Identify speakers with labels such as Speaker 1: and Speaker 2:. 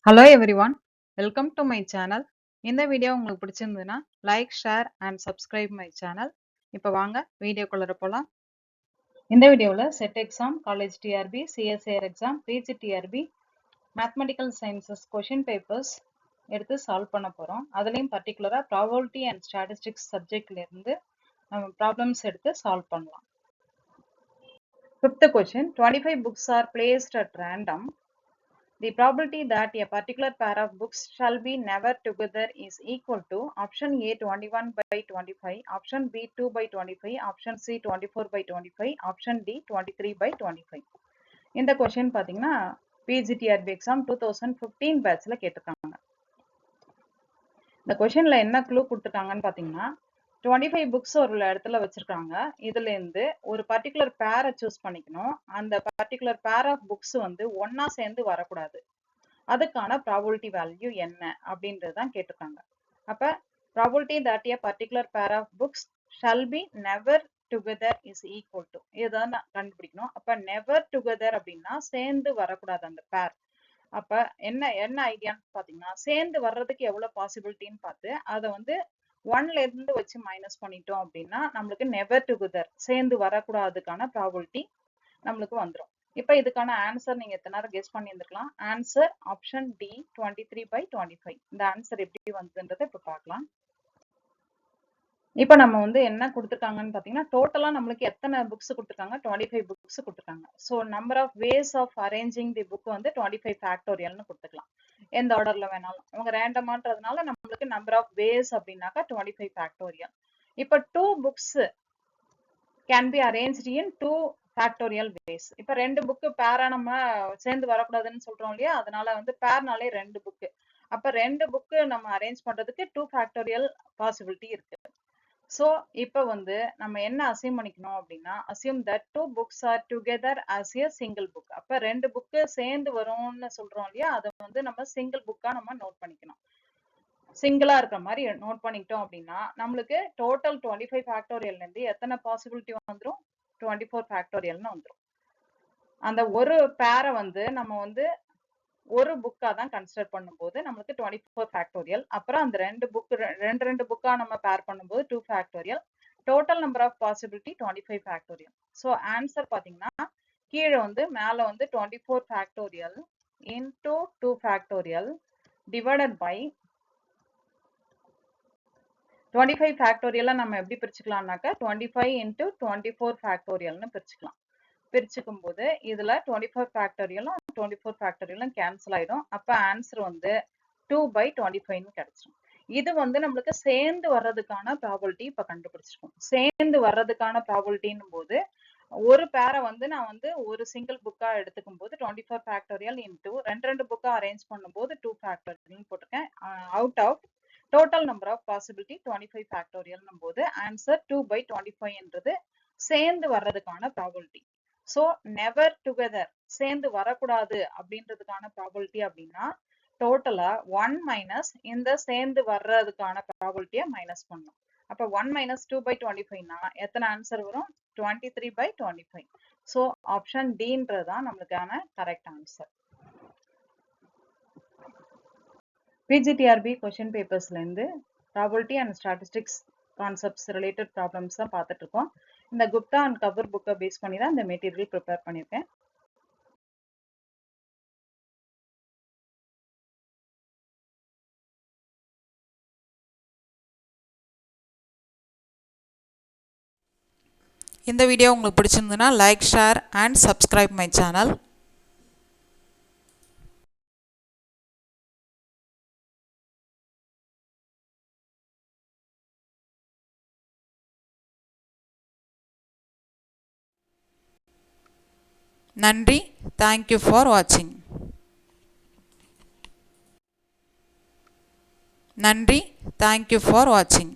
Speaker 1: Hello everyone, welcome to my channel. இந்த video உங்களுக்கு பிடிச்சிருந்ததுன்னா like, share and subscribe my channel. இப்போ வாங்க வீடியோக்குள்ள போகலாம். இந்த வீடியோவில் SET exam, college TRB, CSIR exam, PG TRB, mathematical sciences question papers எடுத்து சால்வ் பண்ண போகிறோம். அதுலேயும் பர்டிகுலராக ப்ராபபிலிட்டி அண்ட் ஸ்டாட்டிஸ்டிக்ஸ் சப்ஜெக்ட்லேருந்து நம்ம ப்ராப்ளம்ஸ் எடுத்து சால்வ் பண்ணலாம். Fifth question, 25 books are placed at random. The probability that a particular pair of books shall be never together is equal to option A 21 by 25, option B 2 by 25, option C 24 by 25, option D 23 by 25. இந்த question பார்த்தீங்கன்னா PGTRB exam 2015 பேட்ச்ல கேட்டிருக்காங்க. இந்த கொஸ்டின்ல என்ன clue கொடுத்துருக்காங்கன்னு பார்த்தீங்கன்னா 25 books ஒரு இடத்துல வச்சிருக்காங்க. இதுல இருந்து ஒரு பர்டிகுலர் பேரை சூஸ் பண்ணிக்கணும். அந்த பர்டிகுலர் பேர் ஆஃப் புக்ஸ் வந்து ஒன்னா சேர்ந்து வரக்கூடாது. அதுக்கான ப்ராபபிலிட்டி வேல்யூ என்ன அப்படின்றது தான் கேட்டிருக்காங்க. அப்ப probability that a particular pair of books shall be never together is equal to இதுதான் கண்டுபிடிக்கணும். அப்ப நெவர் டுகெதர் அப்படின்னா சேர்ந்து வரக்கூடாது அந்த பேர். அப்ப என்ன ஐடியான்னு பாத்தீங்கன்னா சேர்ந்து வர்றதுக்கு எவ்வளவு பாசிபிலிட்டின்னு பார்த்து அதை வந்து 1ல இருந்து வச்சு மைனஸ் பண்ணிட்டோம் அப்படின்னா நம்மளுக்கு நெவர் டுகெதர் சேர்ந்து வரக்கூடாதுக்கான ப்ராபபிலிட்டி நம்மளுக்கு வந்துடும். இப்ப இதுக்கான ஆன்சர் நீங்க எத்தனை நேரம் கெஸ் பண்ணியிருந்துக்கலாம். Answer option D 23 by 25. இந்த ஆன்சர் எப்படி வந்ததுன்றதை இப்ப பார்க்கலாம். இப்ப நம்ம வந்து என்ன கொடுத்துருக்காங்கன்னு பாத்தீங்கன்னா டோட்டலா நம்மளுக்கு எத்தனை புக்ஸ் கொடுத்துருக்காங்க, 25 புக்ஸ் கொடுத்துருக்காங்க. So number of ways of arranging the book வந்து 25 ஃபேக்டோரியல்னு கொடுத்துக்கலாம். எந்த ஆர்டர்ல வேணாலும் அவங்க ரேண்டமான்றதுனால நம்மளுக்கு நம்பர் ஆஃப் வேஸ் அப்படின்னாக்கா 25 ஃபேக்டோரியல். இப்ப 2 books can be arranged in 2 factorial ways. இப்ப 2 புக்கு பேரா நம்ம சேர்ந்து வரக்கூடாதுன்னு சொல்றோம் இல்லையா, அதனால வந்து பேர்னாலே 2 புக்கு. அப்ப 2 புக்கு நம்ம அரேஞ்ச் பண்றதுக்கு 2 ஃபேக்டோரியல் பாசிபிலிட்டி இருக்கு. ஸோ இப்போ வந்து நம்ம என்ன அசியூம் பண்ணிக்கணும் அப்படின்னா assume that 2 books are together as a single book. அப்ப 2 புக்கு சேர்ந்து வரும்னு சொல்றோம் இல்லையா, அதை வந்து நம்ம சிங்கிள் புக்கா நம்ம நோட் பண்ணிக்கணும். சிங்கிளா இருக்கிற மாதிரி நோட் பண்ணிக்கிட்டோம் அப்படின்னா நம்மளுக்கு டோட்டல் 25 ஃபேக்டோரியல்ல இருந்து எத்தனை பாசிபிலிட்டி வந்துடும், 24 ஃபேக்டோரியல்னு வந்துடும். அந்த ஒரு பேரை வந்து நம்ம வந்து ஒரு புக்கா தான் கன்சிடர் பண்ணும்போது நம்மளுக்கு 24 ஃபேக்டோரியல். அப்புறம் அந்த ரெண்டு புக்கா நம்ம பேர் பண்ணும்போது 2 factorial. Total number of possibility 25 factorial. So answer பாத்தீங்கன்னா கீழே வந்து மேல வந்து 24 factorial into 2 factorial divided by 25 ஃபேக்டோரியலை நம்ம எப்படி பிரிச்சுக்கலாம்னாக்கா 25 இன்டூ 24 ஃபேக்டோரியல்னு பிரிச்சுக்கலாம். பிரிச்சுக்கும் போது இதுல 24 ஃபேக்டோரியலும் 24 ஃபேக்டோரியலும் கேன்சல் ஆயிடும். அப்ப ஆன்சர் வந்து 2 by 25 கிடைச்சிடும். இது வந்து நம்மளுக்கு சேர்ந்து வர்றதுக்கான ப்ராபபிலிட்டி இப்ப கண்டுபிடிச்சிருக்கோம். சேர்ந்து வர்றதுக்கான ப்ராபபிலிட்டின்னும் போது ஒரு பேரை வந்து நான் வந்து ஒரு சிங்கிள் புக்கா எடுத்துக்கும் போது 24 ஃபேக்டோரியல் இன்டூ ரெண்டு புக்கா அரேஞ்ச் பண்ணும்போது 2 ஃபேக்டோரியல் போட்டிருக்கேன். Out of total number of possibility 25 factorial போது ஆன்சர் 2 by 25 என்றது சேர்ந்து வர்றதுக்கான ப்ராபபிலிட்டி. ஸோ நெவர் டுகெதர் சேர்ந்து வரக்கூடாது அப்படின்றதுக்கான ப்ராபபிலிட்டி அப்படின்னா டோட்டலா 1 மைனஸ் இந்த சேர்ந்து வர்றதுக்கான ப்ராபபிலிட்டியை மைனஸ் பண்ணும். அப்ப 1 மைனஸ் 2 by 25னா எத்தனை ஆன்சர் வரும், 23 by 25. ஸோ ஆப்ஷன் டின்றதுதான் நம்மளுக்கான கரெக்ட் ஆன்சர். பிஜிடிஆர்பி கொஸ்டின் பேப்பர்ஸ்ல இருந்து probability and statistics concepts related problems தான் பார்த்துட்டு இருக்கோம். இந்த குப்தா அண்ட் கபூர் புக்கை பேஸ் பண்ணி தான் இந்த மெட்டீரியல் ப்ரிப்பேர் பண்ணியிருக்கேன்.
Speaker 2: இந்த வீடியோ உங்களுக்கு பிடிச்சிருந்ததுன்னா like, share and subscribe my channel. நன்றி. தேங்க்யூ ஃபார் வாட்சிங். நன்றி. தேங்க்யூ ஃபார் வாட்சிங்.